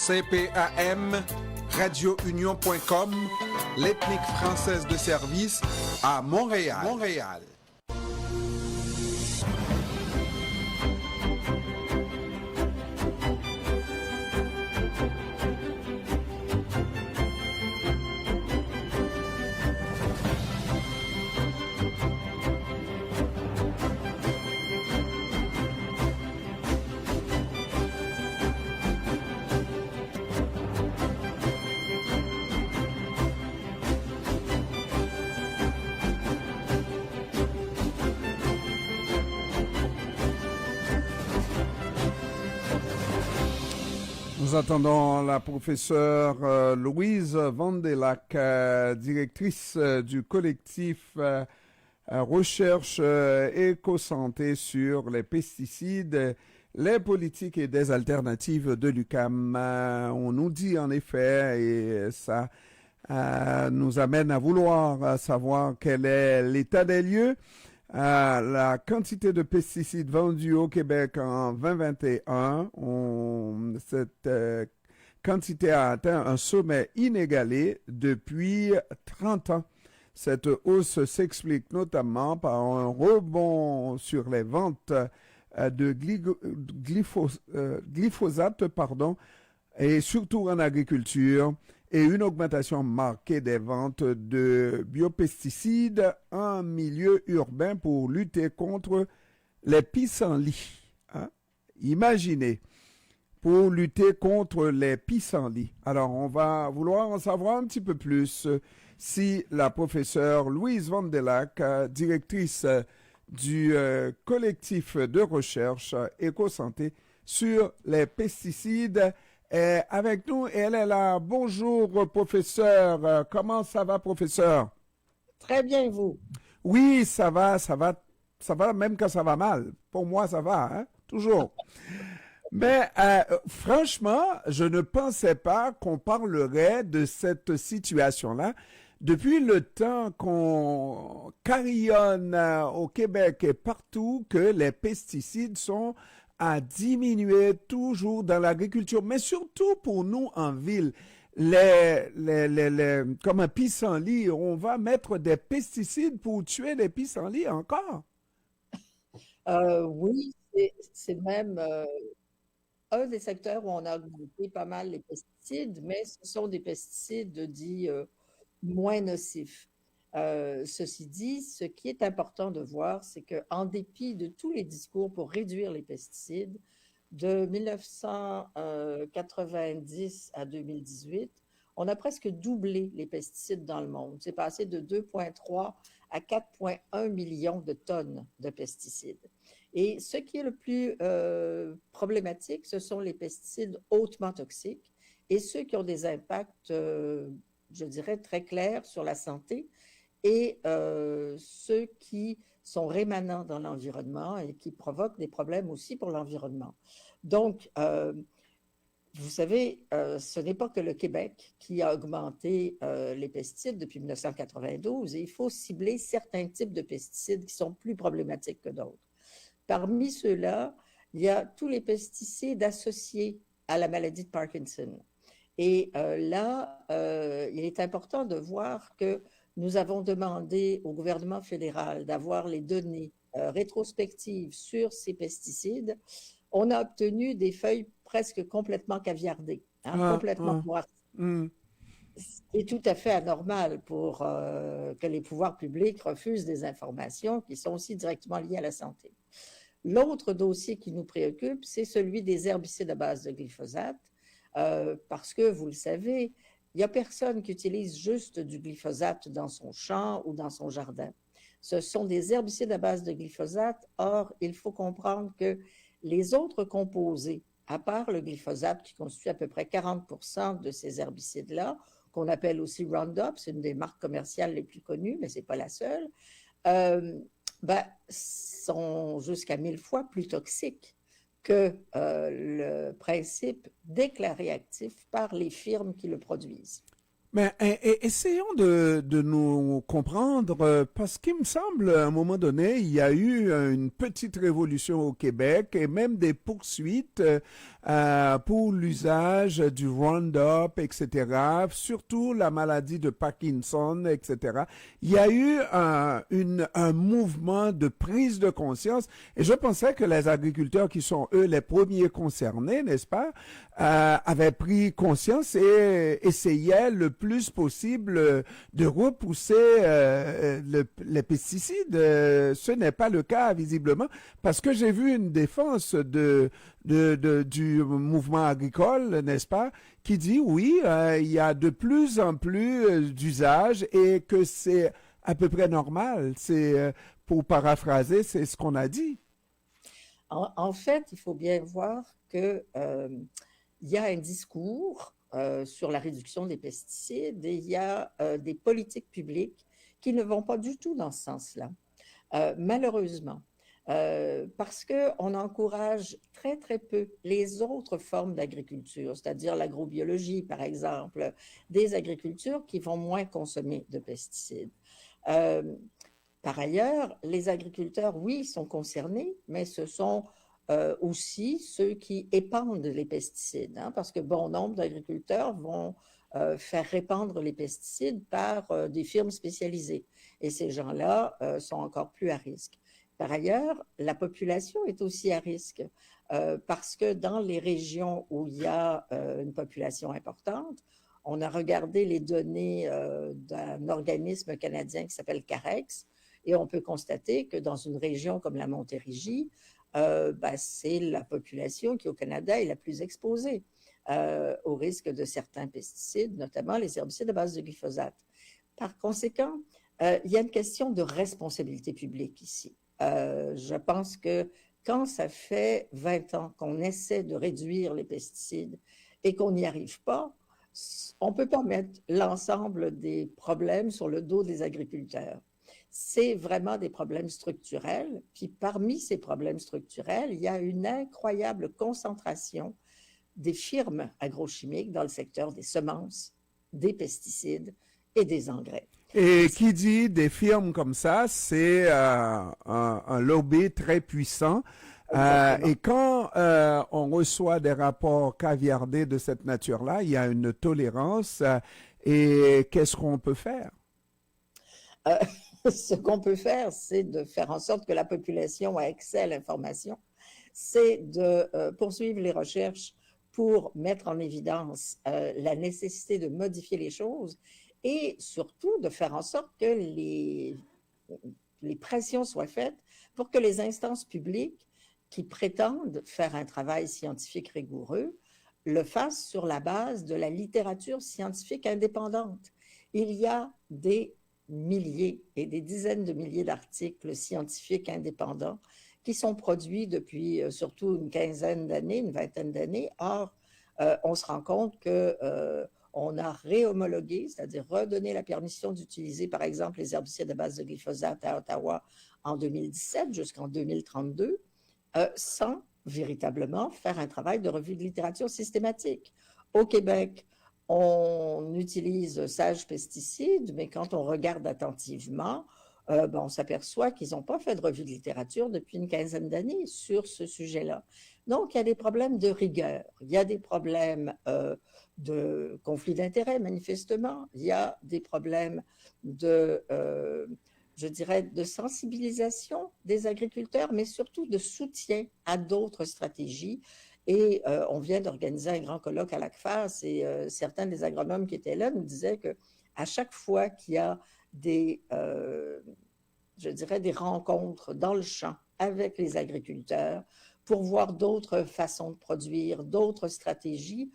CPAM, radiounion.com, l'ethnique française de service à Montréal. Nous attendons la professeure Louise Vandelac, directrice du collectif Recherche Éco-Santé sur les pesticides, les politiques et des alternatives de l'UQAM. On nous dit en effet, et ça nous amène à vouloir savoir quel est l'état des lieux. La quantité de pesticides vendus au Québec en 2021, cette quantité a atteint un sommet inégalé depuis 30 ans. Cette hausse s'explique notamment par un rebond sur les ventes de glyphosate, et surtout en agriculture, et une augmentation marquée des ventes de biopesticides en milieu urbain pour lutter contre les pissenlits. Imaginez, pour lutter contre les pissenlits. Alors, on va vouloir en savoir un petit peu plus si la professeure Louise Vandelac, directrice du collectif de recherche Éco-Santé sur les pesticides, est avec nous et elle est là. Bonjour, professeur. Comment ça va, professeur? Très bien, vous? Oui, ça va, même quand ça va mal. Pour moi, ça va, hein? Toujours. Mais franchement, je ne pensais pas qu'on parlerait de cette situation-là. Depuis le temps qu'on carillonne au Québec et partout que les pesticides sont à diminuer toujours dans l'agriculture, mais surtout pour nous en ville. Comme un pissenlit, on va mettre des pesticides pour tuer les pissenlits encore. Oui, c'est même un des secteurs où on a augmenté pas mal les pesticides, mais ce sont des pesticides dits moins nocifs. Ceci dit, ce qui est important de voir, c'est qu'en dépit de tous les discours pour réduire les pesticides, de 1990 à 2018, on a presque doublé les pesticides dans le monde. C'est passé de 2,3 à 4,1 millions de tonnes de pesticides. Et ce qui est le plus problématique, ce sont les pesticides hautement toxiques et ceux qui ont des impacts, je dirais, très clairs sur la santé, et ceux qui sont rémanents dans l'environnement et qui provoquent des problèmes aussi pour l'environnement. Donc, vous savez, ce n'est pas que le Québec qui a augmenté les pesticides depuis 1992, et il faut cibler certains types de pesticides qui sont plus problématiques que d'autres. Parmi ceux-là, il y a tous les pesticides associés à la maladie de Parkinson. Et là, il est important de voir que nous avons demandé au gouvernement fédéral d'avoir les données rétrospectives sur ces pesticides. On a obtenu des feuilles presque complètement caviardées, complètement noires. Ce qui est tout à fait anormal pour que les pouvoirs publics refusent des informations qui sont aussi directement liées à la santé. L'autre dossier qui nous préoccupe, c'est celui des herbicides à base de glyphosate, parce que, vous le savez, il n'y a personne qui utilise juste du glyphosate dans son champ ou dans son jardin. Ce sont des herbicides à base de glyphosate. Or, il faut comprendre que les autres composés, à part le glyphosate qui constitue à peu près 40% de ces herbicides-là, qu'on appelle aussi Roundup, c'est une des marques commerciales les plus connues, mais ce n'est pas la seule, sont jusqu'à 1000 fois plus toxiques que le principe déclaré actif par les firmes qui le produisent. Mais essayons de nous comprendre, parce qu'il me semble, à un moment donné, il y a eu une petite révolution au Québec et même des poursuites pour l'usage du Roundup, etc., surtout la maladie de Parkinson, etc. Il y a eu un mouvement de prise de conscience et je pensais que les agriculteurs qui sont, eux, les premiers concernés, n'est-ce pas, avaient pris conscience et essayaient le plus possible de repousser les pesticides. Ce n'est pas le cas, visiblement, parce que j'ai vu une défense du mouvement agricole, n'est-ce pas, qui dit oui, il y a de plus en plus d'usages et que c'est à peu près normal. C'est, pour paraphraser, c'est ce qu'on a dit. En fait, il faut bien voir que il y a un discours sur la réduction des pesticides et il y a des politiques publiques qui ne vont pas du tout dans ce sens-là, malheureusement. Parce qu'on encourage très, très peu les autres formes d'agriculture, c'est-à-dire l'agrobiologie, par exemple, des agricultures qui vont moins consommer de pesticides. Euh, Par ailleurs, les agriculteurs, oui, sont concernés, mais ce sont aussi ceux qui épandent les pesticides, hein, parce que bon nombre d'agriculteurs vont faire répandre les pesticides par des firmes spécialisées. Et ces gens-là sont encore plus à risque. Par ailleurs, la population est aussi à risque parce que dans les régions où il y a une population importante, on a regardé les données d'un organisme canadien qui s'appelle CAREX, et on peut constater que dans une région comme la Montérégie, c'est la population qui, au Canada, est la plus exposée au risque de certains pesticides, notamment les herbicides à base de glyphosate. Par conséquent, il y a une question de responsabilité publique ici. Je pense que quand ça fait 20 ans qu'on essaie de réduire les pesticides et qu'on n'y arrive pas, on ne peut pas mettre l'ensemble des problèmes sur le dos des agriculteurs. C'est vraiment des problèmes structurels. Puis parmi ces problèmes structurels, il y a une incroyable concentration des firmes agrochimiques dans le secteur des semences, des pesticides et des engrais. Et qui dit des firmes comme ça, c'est un lobby très puissant. Et quand on reçoit des rapports caviardés de cette nature-là, il y a une tolérance. Et qu'est-ce qu'on peut faire? Euh, Ce qu'on peut faire, c'est de faire en sorte que la population a accès à l'information, c'est de poursuivre les recherches pour mettre en évidence la nécessité de modifier les choses et surtout de faire en sorte que les pressions soient faites pour que les instances publiques qui prétendent faire un travail scientifique rigoureux le fassent sur la base de la littérature scientifique indépendante. Il y a des milliers et des dizaines de milliers d'articles scientifiques indépendants qui sont produits depuis surtout une quinzaine d'années, une vingtaine d'années. Or, on se rend compte qu'on a réhomologué, c'est-à-dire redonné la permission d'utiliser, par exemple, les herbicides à base de glyphosate à Ottawa en 2017 jusqu'en 2032, sans véritablement faire un travail de revue de littérature systématique. Au Québec, on utilise Sage Pesticides, mais quand on regarde attentivement, on s'aperçoit qu'ils n'ont pas fait de revue de littérature depuis une quinzaine d'années sur ce sujet-là. Donc, il y a des problèmes de rigueur, il y a des problèmes de conflit d'intérêts, manifestement, il y a des problèmes je dirais, de sensibilisation des agriculteurs, mais surtout de soutien à d'autres stratégies. Et on vient d'organiser un grand colloque à l'ACFAS et certains des agronomes qui étaient là nous disaient qu'à chaque fois qu'il y a je dirais, des rencontres dans le champ avec les agriculteurs pour voir d'autres façons de produire, d'autres stratégies,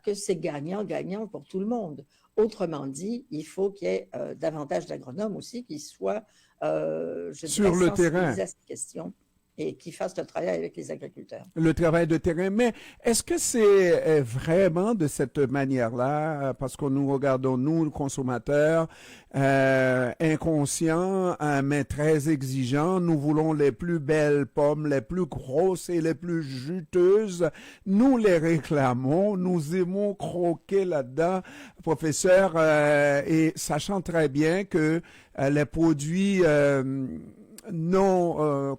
que c'est gagnant-gagnant pour tout le monde. Autrement dit, il faut qu'il y ait davantage d'agronomes aussi qui soient, je dirais, Sur le terrain. sensibilisés à cette question. et qui fasse le travail avec les agriculteurs. Le travail de terrain. Mais est-ce que c'est vraiment de cette manière-là, parce que nous regardons, nous, le consommateur, inconscient, mais très exigeant, nous voulons les plus belles pommes, les plus grosses et les plus juteuses. Nous les réclamons, nous aimons croquer là-dedans, professeur, et sachant très bien que les produits non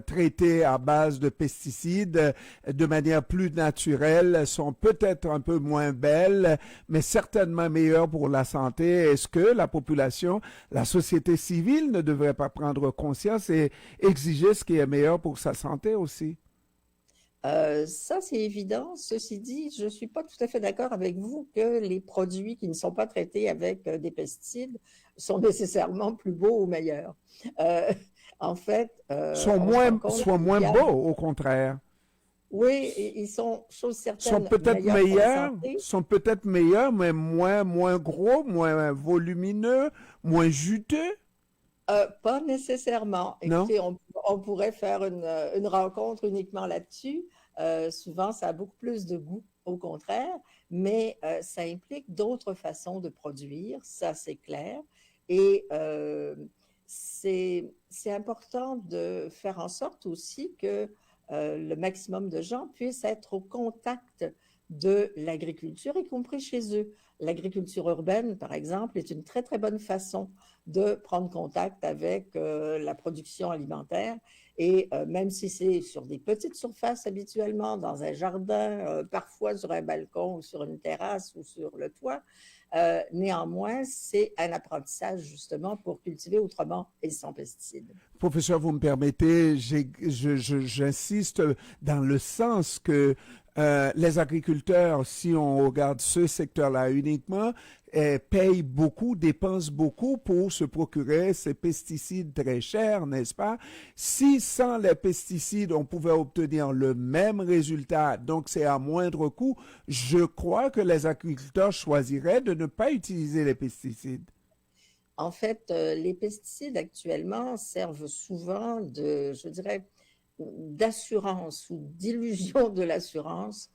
traités à base de pesticides de manière plus naturelle sont peut-être un peu moins belles, mais certainement meilleures pour la santé. Est-ce que la population, la société civile ne devrait pas prendre conscience et exiger ce qui est meilleur pour sa santé aussi? Ça, c'est évident. Ceci dit, je ne suis pas tout à fait d'accord avec vous que les produits qui ne sont pas traités avec des pesticides sont nécessairement plus beaux ou meilleurs. Euh, En fait, on se rend compte Sont moins qu'il y a... beaux, au contraire. Oui, ils sont, chose Sont certaine, peut-être meilleurs pour la meilleurs, santé. sont peut-être meilleurs, mais moins gros, moins volumineux, moins juteux, Pas nécessairement. non? Écoutez, on pourrait faire une rencontre uniquement là-dessus. Souvent, ça a beaucoup plus de goût, au contraire, mais ça implique d'autres façons de produire, ça c'est clair. Et c'est important de faire en sorte aussi que le maximum de gens puissent être au contact de l'agriculture, y compris chez eux. L'agriculture urbaine, par exemple, est une très, très bonne façon de prendre contact avec la production alimentaire. Et même si c'est sur des petites surfaces habituellement, dans un jardin, parfois sur un balcon ou sur une terrasse ou sur le toit, néanmoins, c'est un apprentissage justement pour cultiver autrement et sans pesticides. Professeur, vous me permettez, j'insiste dans le sens que les agriculteurs, si on regarde ce secteur-là uniquement, payent beaucoup, dépensent beaucoup pour se procurer ces pesticides très chers, n'est-ce pas? Si sans les pesticides, on pouvait obtenir le même résultat, donc c'est à moindre coût, je crois que les agriculteurs choisiraient de ne pas utiliser les pesticides. En fait, les pesticides actuellement servent souvent de, je dirais, d'assurance ou d'illusion de l'assurance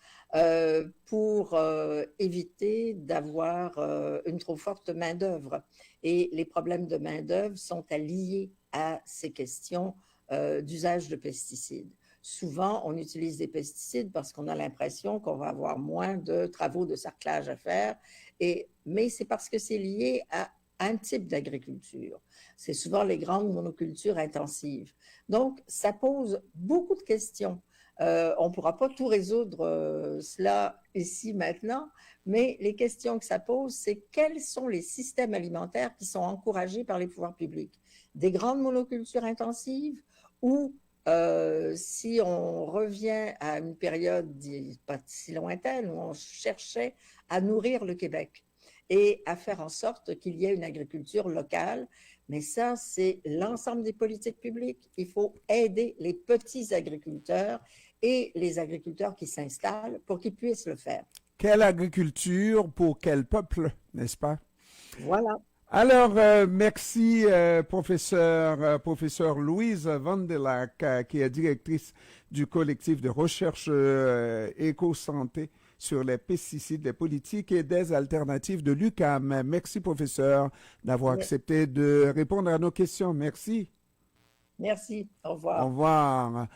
pour éviter d'avoir une trop forte main-d'œuvre. Et les problèmes de main-d'œuvre sont liés à ces questions d'usage de pesticides. Souvent, on utilise des pesticides parce qu'on a l'impression qu'on va avoir moins de travaux de sarclage à faire, mais c'est parce que c'est lié à un type d'agriculture. C'est souvent les grandes monocultures intensives. Donc, ça pose beaucoup de questions. On ne pourra pas tout résoudre cela ici maintenant, mais les questions que ça pose, c'est quels sont les systèmes alimentaires qui sont encouragés par les pouvoirs publics? Des grandes monocultures intensives ou si on revient à une période pas si lointaine où on cherchait à nourrir le Québec et à faire en sorte qu'il y ait une agriculture locale. Mais ça, c'est l'ensemble des politiques publiques. Il faut aider les petits agriculteurs et les agriculteurs qui s'installent pour qu'ils puissent le faire. Quelle agriculture pour quel peuple, n'est-ce pas? Voilà. Alors, merci, professeur Louise Vandelac, qui est directrice du collectif de recherche éco-santé sur les pesticides, les politiques et des alternatives de l'UQAM. Merci, professeur, d'avoir accepté de répondre à nos questions. Merci. Merci. Au Au revoir. revoir.